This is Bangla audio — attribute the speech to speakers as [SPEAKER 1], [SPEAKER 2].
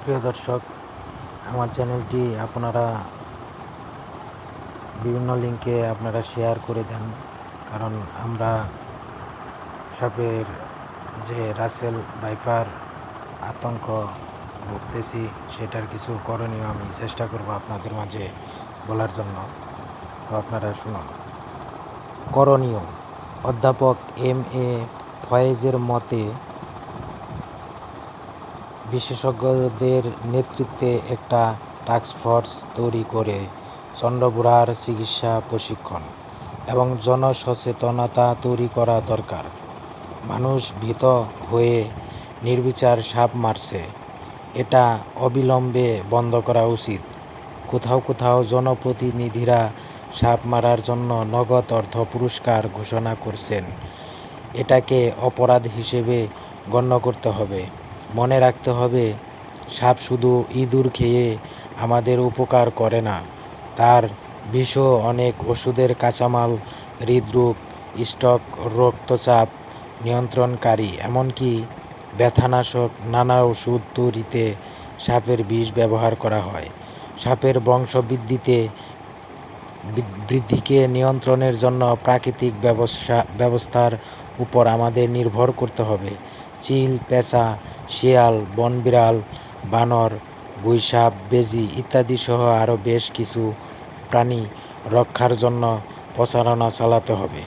[SPEAKER 1] প্রিয় দর্শক, আমার চ্যানেলটি আপনারা বিভিন্ন লিঙ্কে শেয়ার করে দেন, কারণ আমরা সাপের যে রাসেল ভাইপার আতঙ্ক ভুগতেছি সেটার কিছু করণীয় আমি চেষ্টা করব আপনাদের মাঝে বলার জন্য। তো আপনারা শুনুন। করণীয়: অধ্যাপক এম.এ. ফয়েজের মতে, বিশেষজ্ঞদের নেতৃত্বে একটা টাস্কফোর্স তৈরি করে চন্দ্রবোড়ার চিকিৎসা প্রশিক্ষণ এবং জনসচেতনতা তৈরি করা দরকার। মানুষ ভীত হয়ে নির্বিচার সাপ মারছে, এটা অবিলম্বে বন্ধ করা উচিত। কোথাও কোথাও জনপ্রতিনিধিরা সাপ মারার জন্য নগদ অর্থ পুরস্কার ঘোষণা করছেন, এটাকে অপরাধ হিসেবে গণ্য করতে হবে। মনে রাখতে হবে, সাপ শুধু ইঁদুর খেয়ে আমাদের উপকার করে না, তার বিষও অনেক ওষুধের কাঁচামাল, হৃদরোগ, স্ট্রোক, রক্তচাপ নিয়ন্ত্রণকারী, এমনকি ব্যথানাশক নানা ওষুধ তৈরিতে সাপের বিষ ব্যবহার করা হয়। সাপের বৃদ্ধিকে নিয়ন্ত্রণের জন্য প্রাকৃতিক ব্যবস্থার উপর আমাদের নির্ভর করতে হবে। চিল, পেঁচা, শিয়াল, বনবিড়াল, বানর, গুইসাপ, বেজি ইত্যাদি সহ আরও বেশ কিছু প্রাণী রক্ষার জন্য প্রচারণা চালাতে হবে।